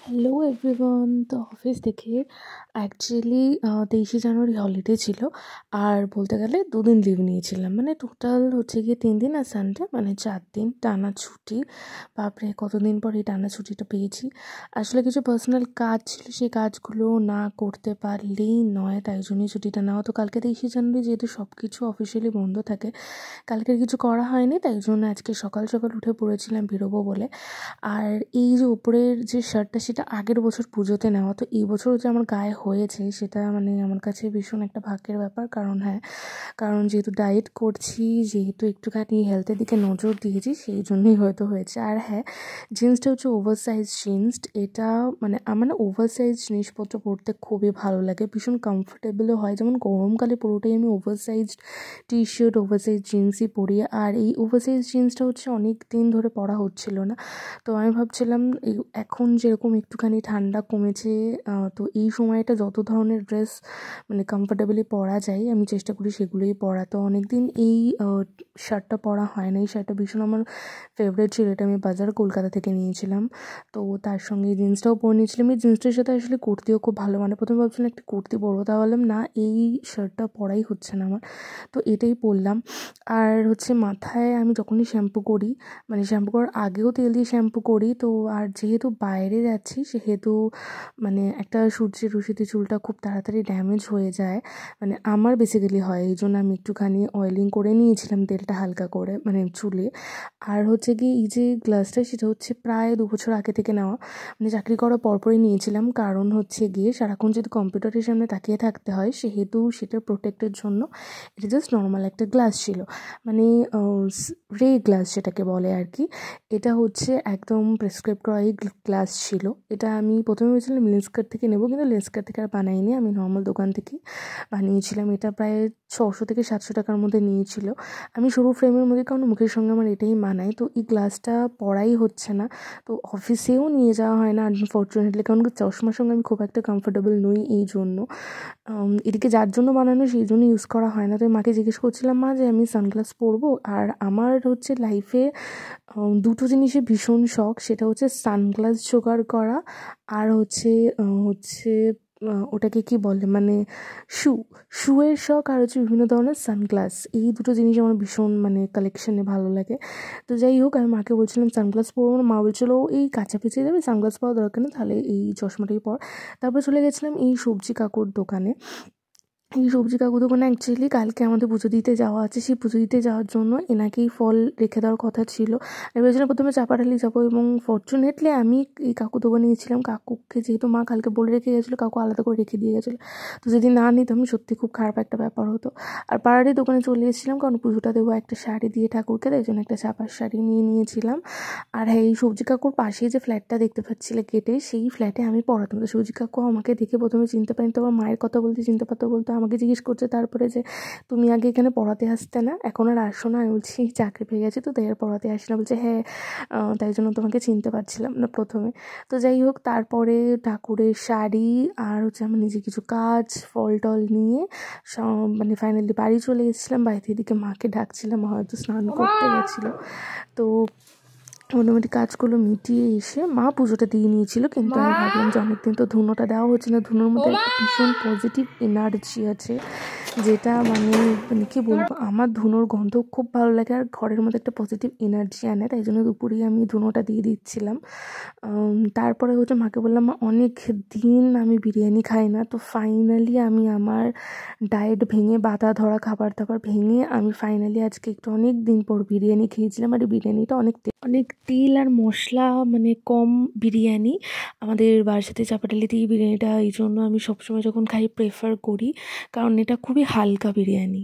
Hello everyone. তো office থেকে actually 23শে জানুয়ারি holiday ছিল। আর বলতে গেলে 2 দিন লিভ নিয়েছিলাম, মানে টোটাল হচ্ছে গিয়ে 3 দিন আর সানডে, মানে 4 দিন টানা ছুটি। বাপরে, কতদিন পর এই টানা ছুটিটা পেয়েছি। আসলে কিছু পার্সোনাল কাজ ছিল, সেই কাজগুলো না করতে পারলেই নয়, তাই জন্যই ছুটিটা নেওয়া। তো কালকে 23শে জানুয়ারি যেহেতু সব কিছু অফিসিয়ালি বন্ধ থাকে, কালকের কিছু করা হয়নি, তাই জন্য আজকে সকাল সকাল উঠে পড়েছিলাম বেরোবো বলে। আর এই যে উপরের যে শার্টটা, সেটা আগের বছর পুজোতে নেওয়া। তো এই বছর যে আমার গায়ে হয়েছে, সেটা মানে আমার কাছে ভীষণ একটা ভাগ্যের ব্যাপার। কারণ যেহেতু ডায়েট করছি, যেহেতু একটুখানি হেলথের দিকে নজর দিয়েছি, সেই জন্যই হয়তো হয়েছে। আর হ্যাঁ, জিন্সটা হচ্ছে ওভার সাইজ জিন্স। এটা মানে আমার না ওভার সাইজ জিনিসপত্র পরতে খুবই ভালো লাগে, ভীষণ কমফোর্টেবলও হয়। যেমন গরমকালে পুরোটাই আমি over size T shirt, over size জিন্সই পরি। আর এই ওভার সাইজ জিন্সটা হচ্ছে অনেক দিন ধরে পরা হচ্ছিল না। তো আমি ভাবছিলাম এখন যেরকম একটুখানি ঠান্ডা কমেছে, তো এই সময়টা যত ধরনের ড্রেস মানে কমফোর্টেবলি পরা যায়, আমি চেষ্টা করি সেগুলোই পরা। তো অনেকদিন এই শার্টটা পরা হয় না। এই শার্টটা ভীষণ আমার ফেভারিট ছিল, এটা আমি বাজার কলকাতা থেকে নিয়েছিলাম। তো তার সঙ্গে জিন্সটাও পরে নিয়েছিলাম। এই জিন্সটার সাথে আসলে কুর্তিও খুব ভালো, মানে প্রথমে ভাবছিলাম একটা কুর্তি পরবো, তা বললাম না, এই শার্টটা পরাই হচ্ছে না আমার, তো এটাই পরলাম। আর হচ্ছে মাথায় আমি যখনই শ্যাম্পু করি, মানে শ্যাম্পু করার আগেও তেল দিয়ে শ্যাম্পু করি। তো আর যেহেতু বাইরে যাচ্ছি, সেহেতু মানে একটা সূর্যের রশ্মিতে চুলটা খুব তাড়াতাড়ি ড্যামেজ হয়ে যায়, মানে আমার বেসিক্যালি হয়। এই জন্য আমি একটুখানি অয়েলিং করে নিয়েছিলাম তেলটা হালকা করে, মানে চুলে। আর হচ্ছে কি, এই যে গ্লাসটা, সেটা হচ্ছে প্রায় 2 বছর আগে থেকে নেওয়া, মানে চাকরি করার পরপরই নিয়েছিলাম। কারণ হচ্ছে গিয়ে সারাক্ষণ যদি কম্পিউটারের সামনে তাকিয়ে থাকতে হয়, সেহেতু সেটা প্রোটেক্টের জন্য এটা জাস্ট নর্মাল একটা গ্লাস ছিল, মানে রে গ্লাস যেটাকে বলে আর কি। এটা হচ্ছে একদম প্রেসক্রাইব করা এই গ্লাস ছিল। এটা আমি প্রথমে ভেবেছিলাম লেন্সকার্ট থেকে নেবো, কিন্তু লেন্সকার্ট থেকে আর বানাইনি, আমি নর্মাল দোকান থেকেই বানিয়েছিলাম। এটা প্রায় 600 থেকে 700 টাকার মধ্যে নিয়েছিল। আমি সরু ফ্রেমের মধ্যে, কারণ মুখের সঙ্গে আমার এটাই মানায়। তো এই গ্লাসটা পরাই হচ্ছে না, তো অফিসেও নিয়ে যাওয়া হয় না আনফর্চুনেটলি, কারণ চশমার সঙ্গে আমি খুব একটা কমফোর্টেবল নই। এই জন্য এদিকে যার জন্য বানানো, সেই জন্য ইউজ করা হয় না। তো মাকে জিজ্ঞেস করছিলাম, মা, যে আমি সানগ্লাস পরবো, আর আমার হচ্ছে লাইফে দুটো জিনিসের ভীষণ শখ, সেটা হচ্ছে সানগ্লাস জোগাড় করা, আর হচ্ছে ওটাকে কি বলে, মানে শুয়ের শখ, আর হচ্ছে বিভিন্ন ধরনের সানগ্লাস। এই দুটো জিনিস আমার ভীষণ মানে কালেকশনে ভালো লাগে। তো যাই হোক, আমি মাকে বলছিলাম সানগ্লাস পরবো না, মা বলছিলো এই কাঁচা পেঁচে যাবে, সানগ্লাস পাওয়া দরকার নেই, তাহলে এই চশমাটাই পর। তারপর চলে গেছিলাম এই সবজি কাকুর দোকানে। এই সবজি কাকুর দোকানে অ্যাকচুয়ালি কালকে আমাদের পুজো দিতে যাওয়া আছে, সেই পুজো দিতে যাওয়ার জন্য এনাকেই ফল রেখে দেওয়ার কথা ছিল। আমি ভেবেছিলাম প্রথমে চাপাডালি যাবো, এবং ফর্চুনেটলি আমি এই কাকুর দোকানে গেছিলাম। কাকুকে যেহেতু মা কালকে বলে রেখে গেছিলো, কাকু আলাদা করে রেখে দিয়ে গেছিলো। তো যদি না নিতাম, সত্যি খুব খারাপ একটা ব্যাপার হতো। আর পাড়ারই দোকানে চলে এসেছিলাম, কারণ পুজোটা দেবো একটা শাড়ি দিয়ে ঠাকুরকে, তাই জন্য একটা ছাপার শাড়ি নিয়ে নিয়েছিলাম। আর হ্যাঁ, এই সবজি কাকুর পাশেই যে ফ্ল্যাটটা দেখতে পাচ্ছিলে গেটে, সেই ফ্ল্যাটে আমি পড়াতাম। তো সবজি কাকু আমাকে দেখে প্রথমে চিনতে পারেন, তো আমার মায়ের কথা বলতে চিনতে পারতো, বলতো আমাকে জিজ্ঞেস করছে তারপরে যে তুমি আগে এখানে পড়াতে আসতে না, এখন আর আসো না? আমি বলছি চাকরি পেয়ে গেছি, তো তাই আর পড়াতে আসি না। বলছে হ্যাঁ, তাই জন্য তোমাকে চিনতে পারছিলাম না প্রথমে। তো যাই হোক, তারপরে ঠাকুরের শাড়ি আর হচ্ছে আমার নিজে কিছু কাজ, ফল টল নিয়ে মানে ফাইনালি বাড়ি চলে এসেছিলাম। বাড়িতে এদিকে মাকে ডাকছিলাম, মা হয়তো স্নান করতে গেছিলো। তো মোটামুটি কাজগুলো মিটিয়ে এসে মা পুজোটা দিয়ে নিয়েছিল, কিন্তু আমি ভাবলাম যে অনেকদিন তো ধুনোটা দেওয়া হচ্ছে না, ধুনোর মধ্যে একটা ভীষণ পজিটিভ এনার্জি আছে, যেটা মানে কী বলবো, আমার ধুনোর গন্ধ খুব ভালো লাগে, আর ঘরের মধ্যে একটা পজিটিভ এনার্জি আনে, তাই জন্য দুপুরেই আমি ধুনোটা দিয়ে দিচ্ছিলাম। তারপরে হচ্ছে মাকে বললাম, মা, অনেক দিন আমি বিরিয়ানি খাই না, তো ফাইনালি আমি আমার ডায়েট ভেঙে, বাধা ধরা খাবার দাবার ভেঙে আমি ফাইনালি আজকে একটু অনেক দিন পর বিরিয়ানি খেয়েছিলাম। আর বিরিয়ানিটা অনেক তেল আর মশলা মানে কম বিরিয়ানি, আমাদের বাসাতে চাপাডালিতেই বিরিয়ানিটা, এই জন্য আমি সবসময় যখন খাই প্রেফার করি, কারণ এটা খুবই হালকা বিরিয়ানি।